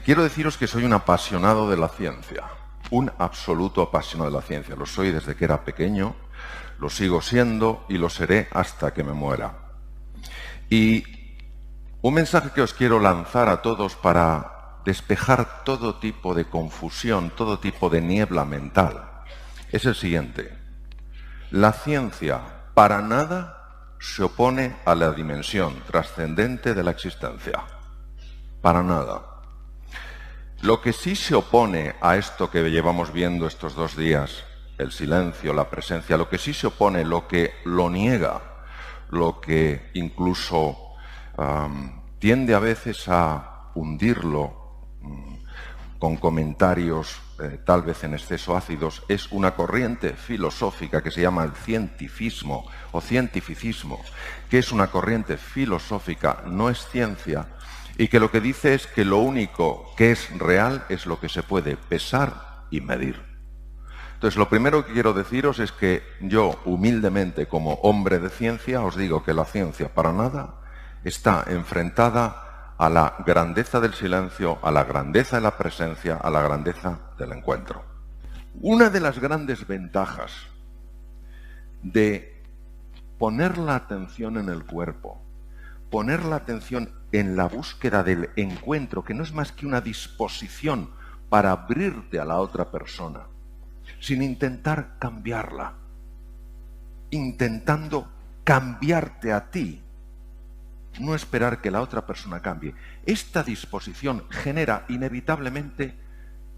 Quiero deciros que soy un apasionado de la ciencia, un absoluto apasionado de la ciencia. Lo soy desde que era pequeño, lo sigo siendo y lo seré hasta que me muera. Y un mensaje que os quiero lanzar a todos para despejar todo tipo de confusión, todo tipo de niebla mental, es el siguiente. La ciencia para nada se opone a la dimensión trascendente de la existencia. Para nada. Lo que sí se opone a esto que llevamos viendo estos 2 días, el silencio, la presencia, lo que sí se opone, lo que lo niega, lo que incluso tiende a veces a hundirlo con comentarios tal vez en exceso ácidos, es una corriente filosófica que se llama el cientificismo o cientificismo, que es una corriente filosófica, no es ciencia, y que lo que dice es que lo único que es real es lo que se puede pesar y medir. Entonces, lo primero que quiero deciros es que yo, humildemente, como hombre de ciencia, os digo que la ciencia para nada está enfrentada a la grandeza del silencio, a la grandeza de la presencia, a la grandeza del encuentro. Una de las grandes ventajas de poner la atención en el cuerpo, poner la atención en la búsqueda del encuentro, que no es más que una disposición para abrirte a la otra persona, sin intentar cambiarla, intentando cambiarte a ti, no esperar que la otra persona cambie. Esta disposición genera inevitablemente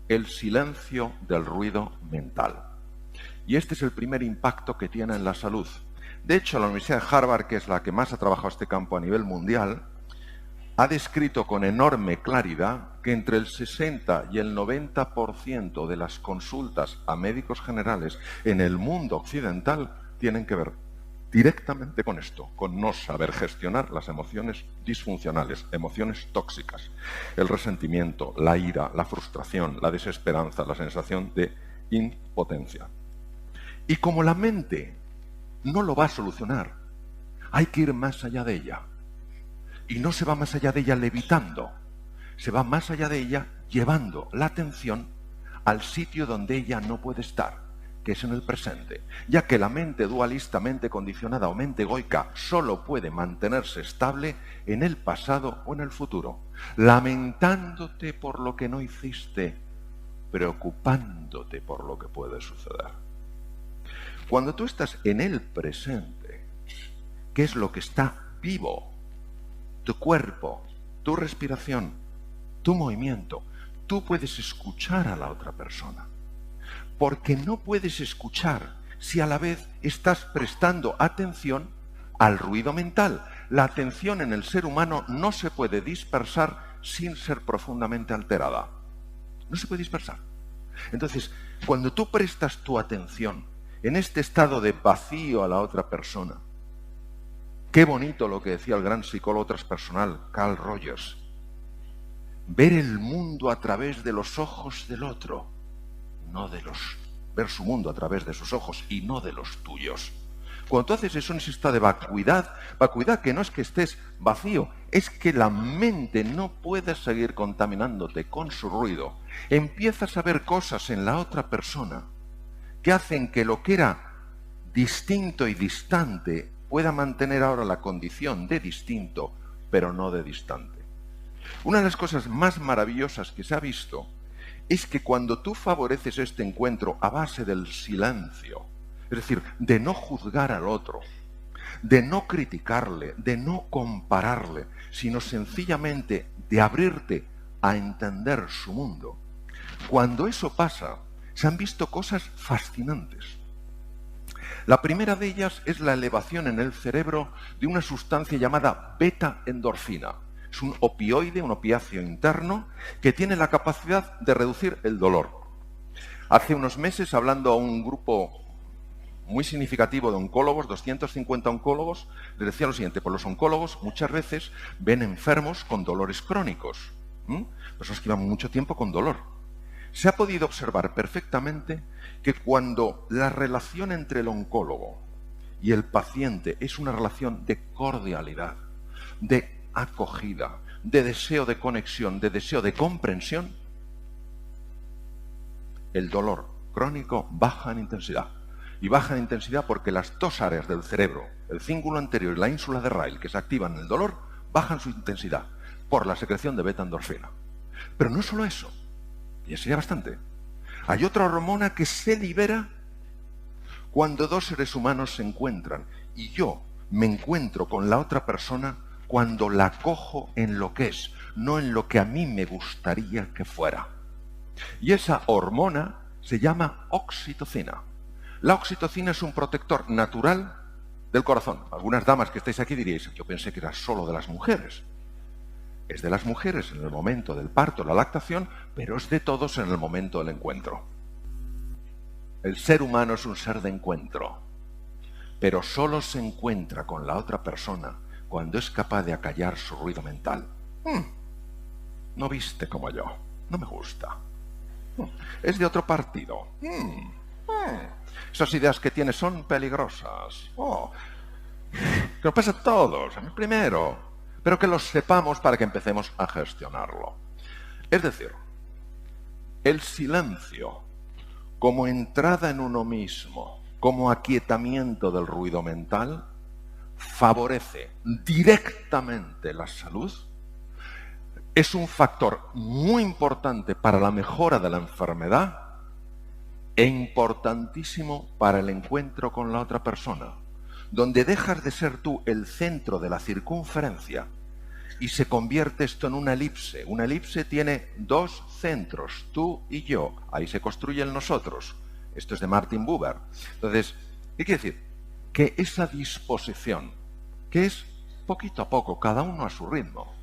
el silencio del ruido mental. Y este es el primer impacto que tiene en la salud. De hecho, la Universidad de Harvard, que es la que más ha trabajado este campo a nivel mundial, ha descrito con enorme claridad que entre el 60 y el 90% de las consultas a médicos generales en el mundo occidental tienen que ver directamente con esto, con no saber gestionar las emociones disfuncionales, emociones tóxicas, el resentimiento, la ira, la frustración, la desesperanza, la sensación de impotencia. Y como la mente no lo va a solucionar, hay que ir más allá de ella. Y no se va más allá de ella levitando, se va más allá de ella llevando la atención al sitio donde ella no puede estar, que es en el presente, ya que la mente dualista, mente condicionada o mente egoica solo puede mantenerse estable en el pasado o en el futuro, lamentándote por lo que no hiciste, preocupándote por lo que puede suceder. Cuando tú estás en el presente, ¿qué es lo que está vivo? Tu cuerpo, tu respiración, tu movimiento. Tú puedes escuchar a la otra persona. Porque no puedes escuchar si a la vez estás prestando atención al ruido mental. La atención en el ser humano no se puede dispersar sin ser profundamente alterada. No se puede dispersar. Entonces, cuando tú prestas tu atención en este estado de vacío a la otra persona, qué bonito lo que decía el gran psicólogo transpersonal, Carl Rogers. Ver el mundo a través de los ojos del otro, ver su mundo a través de sus ojos y no de los tuyos. Cuando tú haces eso en ese estado de vacuidad que no es que estés vacío, es que la mente no puede seguir contaminándote con su ruido. Empiezas a ver cosas en la otra persona que hacen que lo que era distinto y distante pueda mantener ahora la condición de distinto, pero no de distante. Una de las cosas más maravillosas que se ha visto es que cuando tú favoreces este encuentro a base del silencio, es decir, de no juzgar al otro, de no criticarle, de no compararle, sino sencillamente de abrirte a entender su mundo, cuando eso pasa, se han visto cosas fascinantes. La primera de ellas es la elevación en el cerebro de una sustancia llamada beta-endorfina. Es un opioide, un opiáceo interno, que tiene la capacidad de reducir el dolor. Hace unos meses, hablando a un grupo muy significativo de oncólogos, 250 oncólogos, les decía lo siguiente: pues los oncólogos muchas veces ven enfermos con dolores crónicos, personas que llevan mucho tiempo con dolor. Se ha podido observar perfectamente que cuando la relación entre el oncólogo y el paciente es una relación de cordialidad, de acogida, de deseo de conexión, de deseo de comprensión, el dolor crónico baja en intensidad. Y baja en intensidad porque las dos áreas del cerebro, el cíngulo anterior y la ínsula de Ryle, que se activan en el dolor, bajan su intensidad por la secreción de beta-endorfina. Pero no solo eso, y sería bastante. Hay otra hormona que se libera cuando dos seres humanos se encuentran. Y yo me encuentro con la otra persona cuando la cojo en lo que es, no en lo que a mí me gustaría que fuera. Y esa hormona se llama oxitocina. La oxitocina es un protector natural del corazón. Algunas damas que estáis aquí diríais, yo pensé que era solo de las mujeres. Es de las mujeres en el momento del parto, la lactación, pero es de todos en el momento del encuentro. El ser humano es un ser de encuentro, pero solo se encuentra con la otra persona cuando es capaz de acallar su ruido mental. No viste como yo, no me gusta. Es de otro partido. Esas ideas que tienes son peligrosas. Que nos pasa a todos, a mí primero. Pero que los sepamos para que empecemos a gestionarlo. Es decir, el silencio como entrada en uno mismo, como aquietamiento del ruido mental, favorece directamente la salud. Es un factor muy importante para la mejora de la enfermedad e importantísimo para el encuentro con la otra persona, donde dejas de ser tú el centro de la circunferencia y se convierte esto en una elipse. Una elipse tiene dos centros, tú y yo. Ahí se construye el nosotros. Esto es de Martin Buber. Entonces, ¿qué quiere decir? Que esa disposición, que es poquito a poco, cada uno a su ritmo,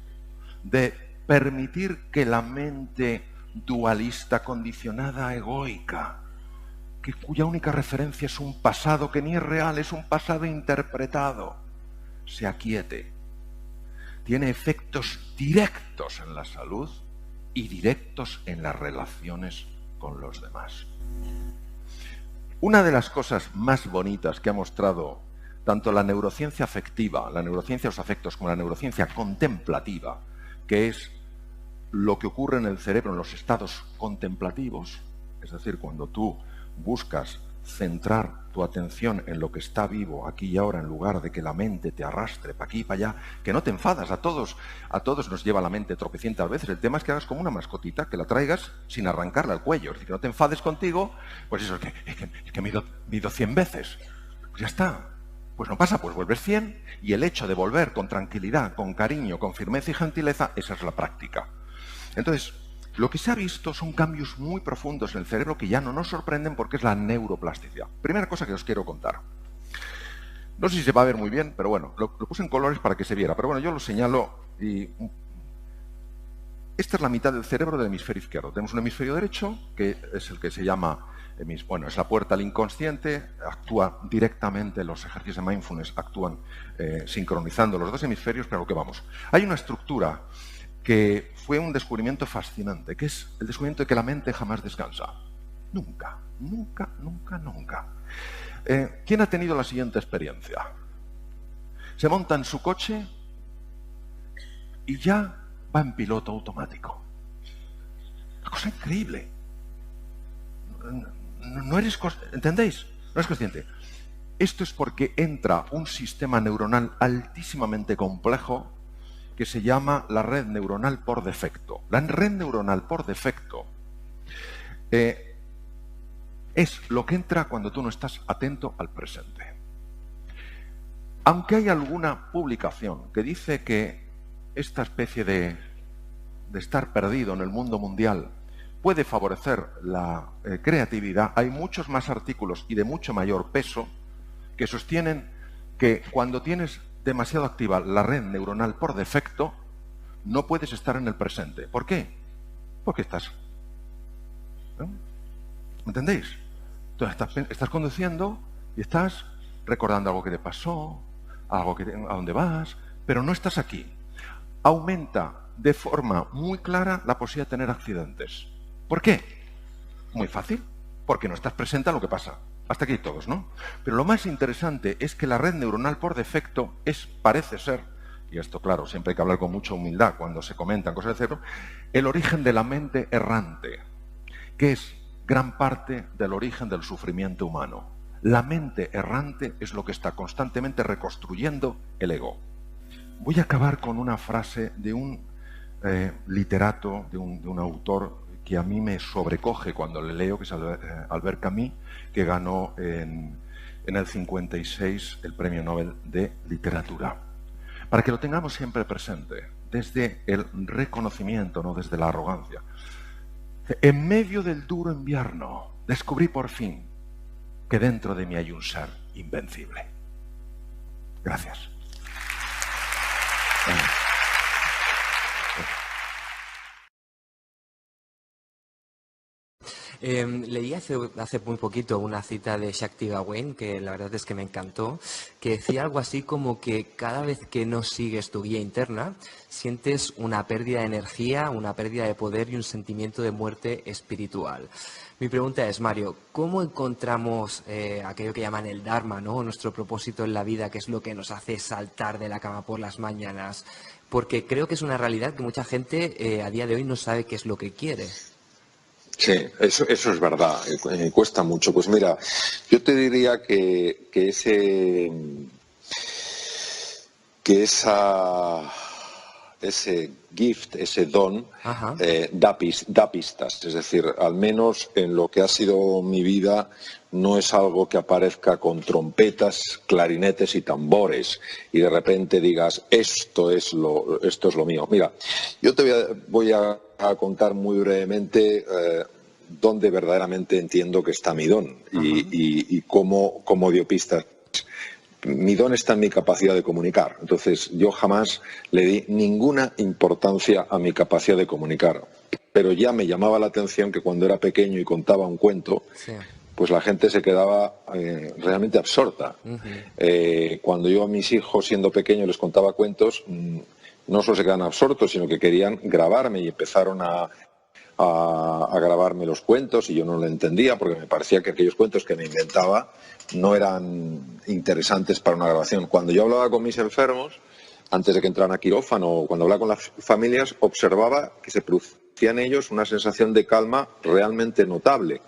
de permitir que la mente dualista, condicionada, egoica, cuya única referencia es un pasado que ni es real, es un pasado interpretado, se aquiete. Tiene efectos directos en la salud y directos en las relaciones con los demás. Una de las cosas más bonitas que ha mostrado tanto la neurociencia afectiva, la neurociencia de los afectos, como la neurociencia contemplativa, que es lo que ocurre en el cerebro en los estados contemplativos, es decir, cuando tú buscas centrar tu atención en lo que está vivo aquí y ahora en lugar de que la mente te arrastre para aquí y para allá, que no te enfadas, a todos nos lleva la mente tropecientas veces. El tema es que hagas como una mascotita, que la traigas sin arrancarle al cuello, es decir, que no te enfades contigo, pues eso, es que me he ido 100 veces, pues ya está, pues no pasa, pues vuelves 100 y el hecho de volver con tranquilidad, con cariño, con firmeza y gentileza, esa es la práctica. Entonces, lo que se ha visto son cambios muy profundos en el cerebro que ya no nos sorprenden porque es la neuroplasticidad. Primera cosa que os quiero contar. No sé si se va a ver muy bien, pero bueno, lo puse en colores para que se viera. Pero bueno, yo lo señalo y... Esta es la mitad del cerebro del hemisferio izquierdo. Tenemos un hemisferio derecho, que es el que se llama... Bueno, es la puerta al inconsciente, actúa directamente, los ejercicios de mindfulness actúan sincronizando los dos hemisferios, pero a lo que vamos. Hay una estructura que fue un descubrimiento fascinante, que es el descubrimiento de que la mente jamás descansa. Nunca, nunca, nunca, nunca. ¿Quién ha tenido la siguiente experiencia? Se monta en su coche y ya va en piloto automático. Una cosa increíble. No eres ¿entendéis? No eres consciente. Esto es porque entra un sistema neuronal altísimamente complejo que se llama la red neuronal por defecto. La red neuronal por defecto es lo que entra cuando tú no estás atento al presente. Aunque hay alguna publicación que dice que esta especie de estar perdido en el mundo mundial puede favorecer la creatividad, hay muchos más artículos y de mucho mayor peso que sostienen que cuando tienes demasiado activa la red neuronal por defecto, no puedes estar en el presente. ¿Por qué? Porque estás... ¿no? ¿Me entendéis? Entonces estás conduciendo y estás recordando algo que te pasó, algo que a dónde vas, pero no estás aquí. Aumenta de forma muy clara la posibilidad de tener accidentes. ¿Por qué? Muy fácil, porque no estás presente a lo que pasa. Hasta aquí todos, ¿no? Pero lo más interesante es que la red neuronal por defecto parece ser y esto claro, siempre hay que hablar con mucha humildad cuando se comentan cosas del cerebro, el origen de la mente errante, que es gran parte del origen del sufrimiento humano. La mente errante es lo que está constantemente reconstruyendo el ego. Voy a acabar con una frase de un literato, de un autor que a mí me sobrecoge cuando le leo, que es Albert Camus, que ganó en el 56 el Premio Nobel de Literatura. Para que lo tengamos siempre presente, desde el reconocimiento, no desde la arrogancia. En medio del duro invierno, descubrí por fin que dentro de mí hay un ser invencible. Gracias. Leí hace muy poquito una cita de Shakti Gawain, que la verdad es que me encantó, que decía algo así como que cada vez que no sigues tu guía interna, sientes una pérdida de energía, una pérdida de poder y un sentimiento de muerte espiritual. Mi pregunta es, Mario, ¿cómo encontramos aquello que llaman el Dharma, ¿no? Nuestro propósito en la vida, que es lo que nos hace saltar de la cama por las mañanas? Porque creo que es una realidad que mucha gente a día de hoy no sabe qué es lo que quiere. Sí, eso es verdad, cuesta mucho. Pues mira, yo te diría que ese gift, ese don, da pistas. Es decir, al menos en lo que ha sido mi vida, no es algo que aparezca con trompetas, clarinetes y tambores y de repente digas, esto es lo mío. Mira, yo te voy a contar muy brevemente dónde verdaderamente entiendo que está mi don y cómo dio pistas. Mi don está en mi capacidad de comunicar. Entonces, yo jamás le di ninguna importancia a mi capacidad de comunicar. Pero ya me llamaba la atención que cuando era pequeño y contaba un cuento, pues la gente se quedaba realmente absorta. Cuando yo a mis hijos, siendo pequeños, les contaba cuentos, no solo se quedaban absortos, sino que querían grabarme y empezaron a grabarme los cuentos y yo no lo entendía porque me parecía que aquellos cuentos que me inventaba no eran interesantes para una grabación. Cuando yo hablaba con mis enfermos, antes de que entraran a quirófano, cuando hablaba con las familias, observaba que se producía en ellos una sensación de calma realmente notable.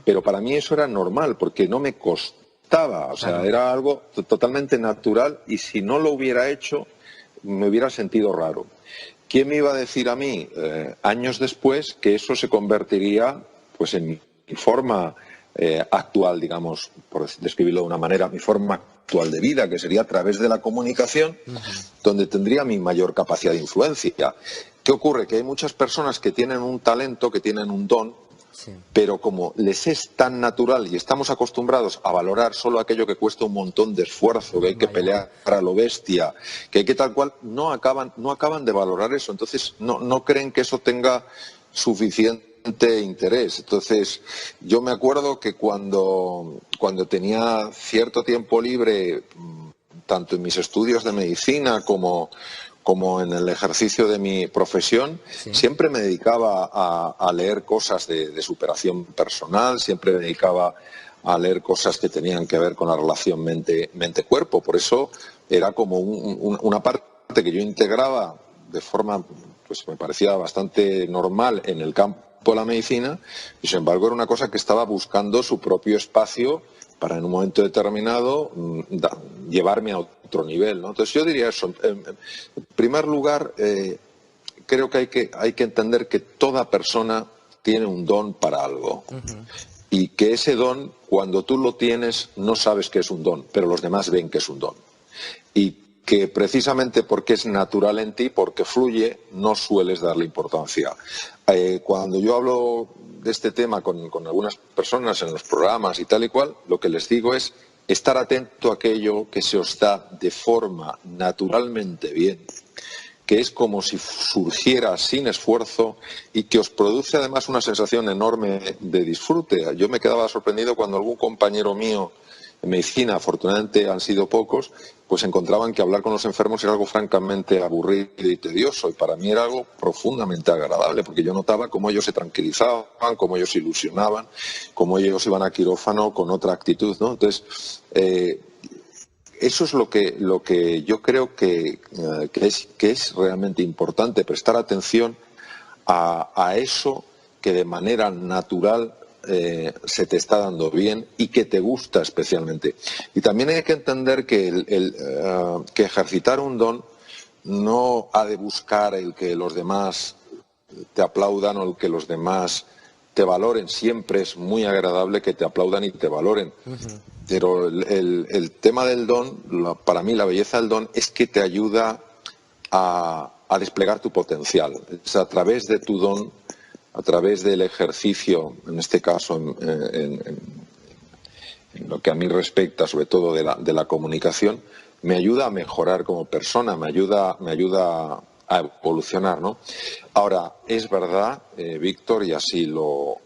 Pero para mí eso era normal porque no me costaba, o sea, era algo totalmente natural y si no lo hubiera hecho me hubiera sentido raro. ¿Quién me iba a decir a mí, años después, que eso se convertiría pues, en mi forma actual, digamos, por describirlo de una manera, mi forma actual de vida, que sería a través de la comunicación, donde tendría mi mayor capacidad de influencia? ¿Qué ocurre? Que hay muchas personas que tienen un talento, que tienen un don, pero como les es tan natural y estamos acostumbrados a valorar solo aquello que cuesta un montón de esfuerzo, que hay que pelear a lo bestia, que hay que tal cual, no acaban de valorar eso. Entonces no creen que eso tenga suficiente interés. Entonces yo me acuerdo que cuando tenía cierto tiempo libre, tanto en mis estudios de medicina como en el ejercicio de mi profesión, siempre me dedicaba a leer cosas de superación personal, siempre me dedicaba a leer cosas que tenían que ver con la relación mente-cuerpo. Por eso era como una parte que yo integraba de forma, pues me parecía bastante normal en el campo de la medicina, y sin embargo era una cosa que estaba buscando su propio espacio para en un momento determinado llevarme a otro nivel, ¿no? Entonces yo diría eso. En primer lugar, creo que hay que entender que toda persona tiene un don para algo. Y que ese don, cuando tú lo tienes, no sabes que es un don, pero los demás ven que es un don. Y que precisamente porque es natural en ti, porque fluye, no sueles darle importancia. Cuando yo hablo de este tema con algunas personas en los programas y tal y cual, lo que les digo es estar atento a aquello que se os da de forma naturalmente bien, que es como si surgiera sin esfuerzo y que os produce además una sensación enorme de disfrute. Yo me quedaba sorprendido cuando algún compañero mío en medicina, afortunadamente han sido pocos, pues encontraban que hablar con los enfermos era algo francamente aburrido y tedioso, y para mí era algo profundamente agradable, porque yo notaba cómo ellos se tranquilizaban, cómo ellos se ilusionaban, cómo ellos iban a quirófano con otra actitud, ¿no? Entonces, eso es lo que yo creo que es realmente importante, prestar atención a eso que de manera natural se te está dando bien y que te gusta especialmente. Y también hay que entender que ejercitar un don no ha de buscar el que los demás te aplaudan o el que los demás te valoren. Siempre es muy agradable que te aplaudan y te valoren. Pero el tema del don, para mí la belleza del don es que te ayuda a desplegar tu potencial. Es a través de tu don, a través del ejercicio, en este caso en lo que a mí respecta, sobre todo de la comunicación, me ayuda a mejorar como persona, me ayuda a evolucionar, ¿no? Ahora, es verdad, Víctor, y así lo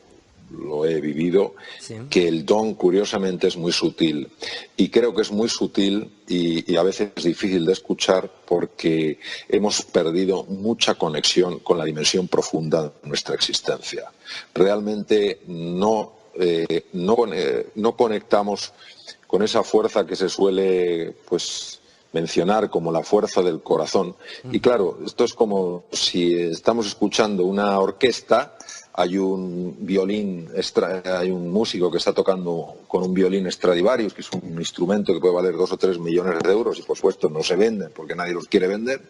he vivido, Sí. que el don curiosamente es muy sutil. Y creo que es muy sutil y a veces es difícil de escuchar porque hemos perdido mucha conexión con la dimensión profunda de nuestra existencia. Realmente no conectamos con esa fuerza que se suele mencionar como la fuerza del corazón. Y claro, esto es como si estamos escuchando una orquesta, hay un hay un músico que está tocando con un violín Stradivarius, que es un instrumento que puede valer 2 o 3 millones de euros y por supuesto no se venden porque nadie los quiere vender.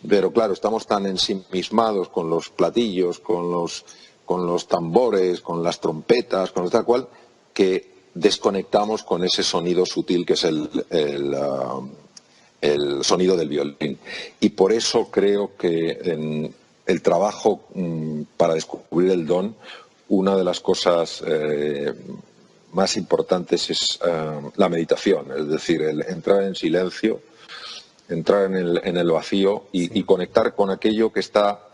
Pero claro, estamos tan ensimismados con los platillos, con los tambores, con las trompetas, con tal cual, que desconectamos con ese sonido sutil que es el sonido del violín. Y por eso creo que en el trabajo para descubrir el don, una de las cosas más importantes es la meditación, es decir, el entrar en silencio, entrar en el vacío y conectar con aquello que está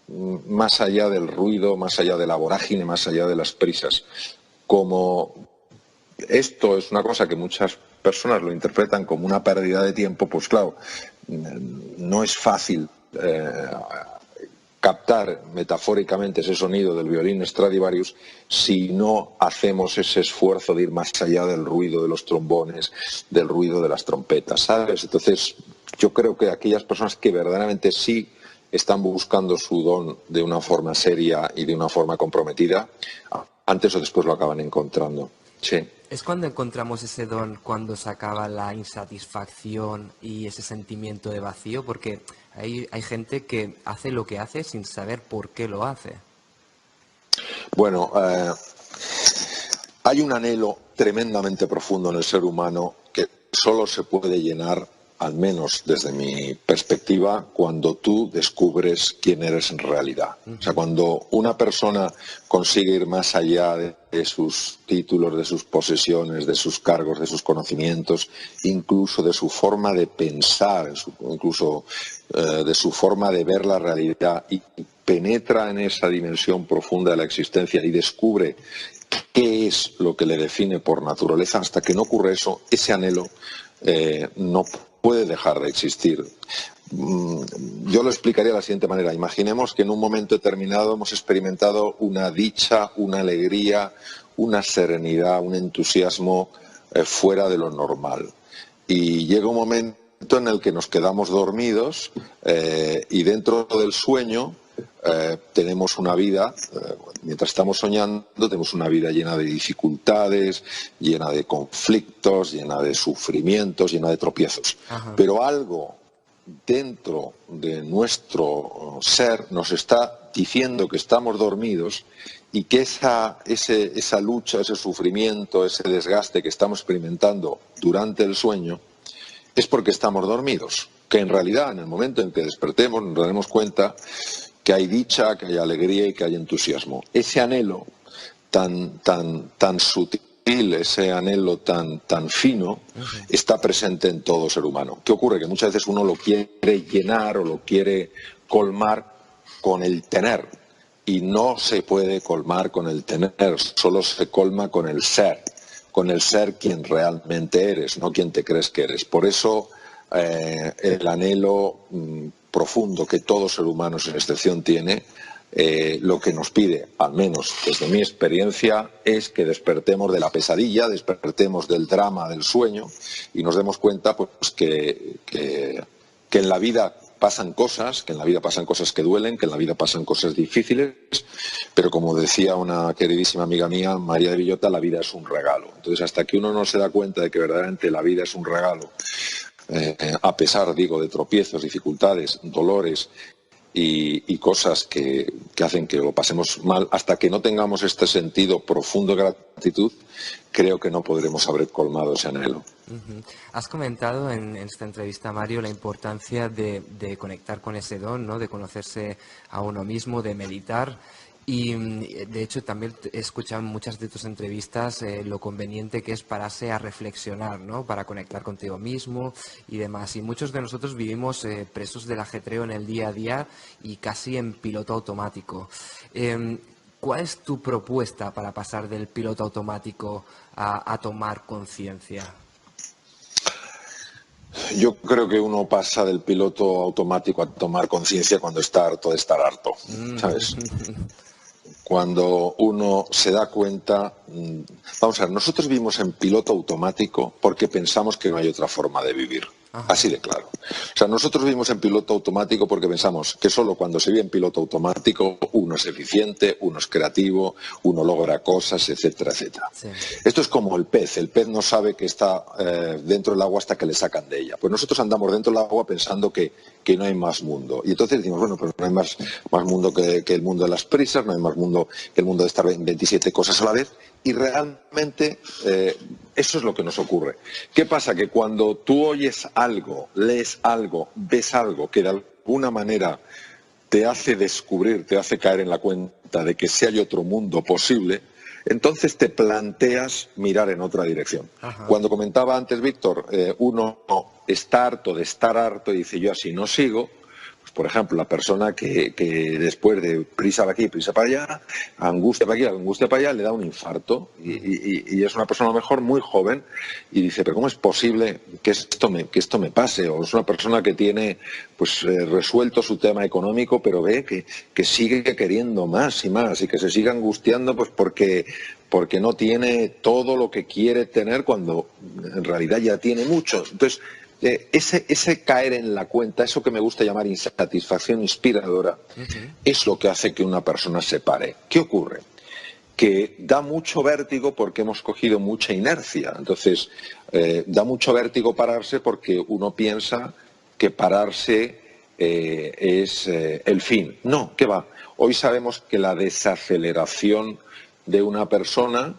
más allá del ruido, más allá de la vorágine, más allá de las prisas. Como esto es una cosa que muchas personas lo interpretan como una pérdida de tiempo, pues claro, no es fácil captar metafóricamente ese sonido del violín Stradivarius si no hacemos ese esfuerzo de ir más allá del ruido de los trombones, del ruido de las trompetas, ¿sabes? Entonces, yo creo que aquellas personas que verdaderamente sí están buscando su don de una forma seria y de una forma comprometida, antes o después lo acaban encontrando. Sí. Es cuando encontramos ese don, cuando se acaba la insatisfacción y ese sentimiento de vacío, porque hay gente que hace lo que hace sin saber por qué lo hace. Bueno, hay un anhelo tremendamente profundo en el ser humano que solo se puede llenar, al menos desde mi perspectiva, cuando tú descubres quién eres en realidad. O sea, cuando una persona consigue ir más allá de sus títulos, de sus posesiones, de sus cargos, de sus conocimientos, incluso de su forma de pensar, incluso de su forma de ver la realidad, y penetra en esa dimensión profunda de la existencia y descubre qué es lo que le define por naturaleza, hasta que no ocurre eso, ese anhelo no puede dejar de existir. Yo lo explicaría de la siguiente manera. Imaginemos que en un momento determinado hemos experimentado una dicha, una alegría, una serenidad, un entusiasmo fuera de lo normal. Y llega un momento en el que nos quedamos dormidos y dentro del sueño tenemos una vida, mientras estamos soñando, tenemos una vida llena de dificultades, llena de conflictos, llena de sufrimientos, llena de tropiezos. Pero algo dentro de nuestro ser nos está diciendo que estamos dormidos y que esa lucha, ese sufrimiento, ese desgaste que estamos experimentando durante el sueño es porque estamos dormidos. Que en realidad, en el momento en que despertemos, nos daremos cuenta que hay dicha, que hay alegría y que hay entusiasmo. Ese anhelo tan sutil, ese anhelo tan fino, está presente en todo ser humano. ¿Qué ocurre? Que muchas veces uno lo quiere llenar o lo quiere colmar con el tener. Y no se puede colmar con el tener, solo se colma con el ser quien realmente eres, no quien te crees que eres. Por eso el anhelo profundo que todo ser humano sin excepción tiene lo que nos pide, al menos desde mi experiencia, es que despertemos de la pesadilla, despertemos del drama del sueño y nos demos cuenta pues, que en la vida pasan cosas, que en la vida pasan cosas que duelen, que en la vida pasan cosas difíciles, pero como decía una queridísima amiga mía, María de Villota, la vida es un regalo. Entonces, hasta que uno no se da cuenta de que verdaderamente la vida es un regalo, a pesar, digo, de tropiezos, dificultades, dolores y cosas que hacen que lo pasemos mal, hasta que no tengamos este sentido profundo de gratitud, creo que no podremos haber colmado ese anhelo. Has comentado en esta entrevista, Mario, la importancia de conectar con ese don, ¿no? De conocerse a uno mismo, de meditar. Y de hecho también he escuchado en muchas de tus entrevistas lo conveniente que es pararse a reflexionar, ¿no? Para conectar contigo mismo y demás. Y muchos de nosotros vivimos presos del ajetreo en el día a día y casi en piloto automático. ¿Cuál es tu propuesta para pasar del piloto automático a tomar conciencia? Yo creo que uno pasa del piloto automático a tomar conciencia cuando está harto de estar harto, ¿sabes? Cuando uno se da cuenta, vamos a ver, nosotros vivimos en piloto automático porque pensamos que no hay otra forma de vivir. Ajá. Así de claro. O sea, nosotros vivimos en piloto automático porque pensamos que solo cuando se vive en piloto automático uno es eficiente, uno es creativo, uno logra cosas, etcétera, etcétera. Sí. Esto es como el pez no sabe que está dentro del agua hasta que le sacan de ella. Pues nosotros andamos dentro del agua pensando que no hay más mundo. Y entonces decimos, bueno, pero no hay más mundo que el mundo de las prisas, no hay más mundo que el mundo de estar en 27 cosas a la vez. Y realmente eso es lo que nos ocurre. ¿Qué pasa? Que cuando tú oyes algo, lees algo, ves algo que de alguna manera te hace descubrir, te hace caer en la cuenta de que sí hay otro mundo posible, entonces te planteas mirar en otra dirección. Ajá. Cuando comentaba antes Víctor, uno está harto de estar harto y dice yo así no sigo. Por ejemplo, la persona que después de prisa para aquí, prisa para allá, angustia para aquí, angustia para allá, le da un infarto y es una persona a lo mejor muy joven y dice, pero ¿cómo es posible que esto me pase? O es una persona que tiene pues resuelto su tema económico, pero ve que sigue queriendo más y más y que se sigue angustiando pues porque no tiene todo lo que quiere tener cuando en realidad ya tiene mucho. Entonces, ese caer en la cuenta, eso que me gusta llamar insatisfacción inspiradora, es lo que hace que una persona se pare. ¿Qué ocurre? Que da mucho vértigo porque hemos cogido mucha inercia. Entonces, da mucho vértigo pararse porque uno piensa que pararse es el fin. No, ¿qué va? Hoy sabemos que la desaceleración de una persona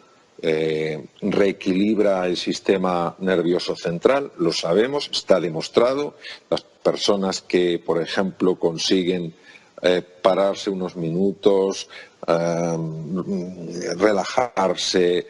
reequilibra el sistema nervioso central, lo sabemos, está demostrado. Las personas que, por ejemplo, consiguen pararse unos minutos, relajarse,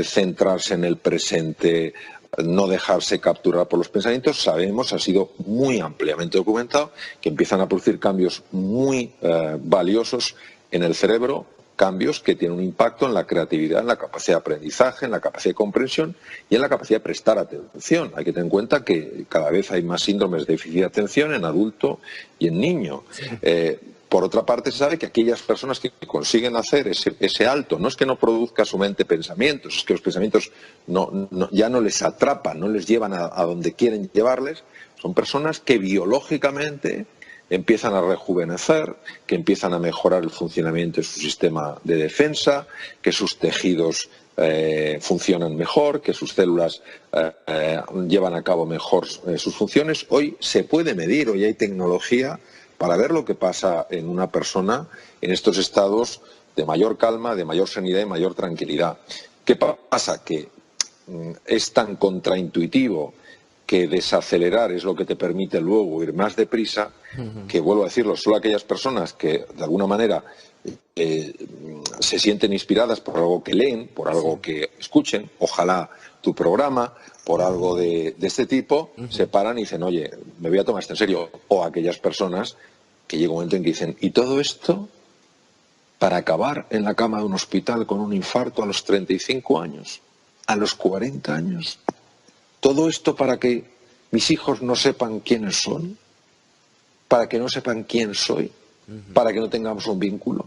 centrarse en el presente, no dejarse capturar por los pensamientos, sabemos, ha sido muy ampliamente documentado, que empiezan a producir cambios muy valiosos en el cerebro, cambios que tienen un impacto en la creatividad, en la capacidad de aprendizaje, en la capacidad de comprensión y en la capacidad de prestar atención. Hay que tener en cuenta que cada vez hay más síndromes de déficit de atención en adulto y en niño. Por otra parte, se sabe que aquellas personas que consiguen hacer ese alto, no es que no produzca su mente pensamientos, es que los pensamientos ya no les atrapan, no les llevan a donde quieren llevarles, son personas que biológicamente empiezan a rejuvenecer, que empiezan a mejorar el funcionamiento de su sistema de defensa, que sus tejidos funcionan mejor, que sus células llevan a cabo mejor sus funciones. Hoy se puede medir, hoy hay tecnología para ver lo que pasa en una persona en estos estados de mayor calma, de mayor serenidad y mayor tranquilidad. ¿Qué pasa? Que es tan contraintuitivo que desacelerar es lo que te permite luego ir más deprisa, que vuelvo a decirlo, solo aquellas personas que de alguna manera se sienten inspiradas por algo que leen, por algo que escuchen, ojalá tu programa, por algo de este tipo, se paran y dicen, oye, me voy a tomar esto en serio. O aquellas personas que llega un momento en que dicen, ¿y todo esto para acabar en la cama de un hospital con un infarto a los 35 años, a los 40 años? ¿Todo esto para que mis hijos no sepan quiénes son? ¿Para que no sepan quién soy? para que no tengamos un vínculo.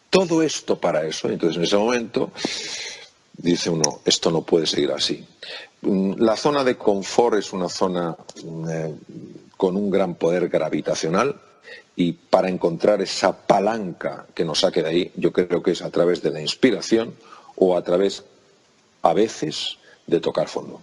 Todo esto para eso. Entonces, en ese momento, dice uno, esto no puede seguir así. La zona de confort es una zona con un gran poder gravitacional, y para encontrar esa palanca que nos saque de ahí, yo creo que es a través de la inspiración o a través, a veces, de tocar fondo.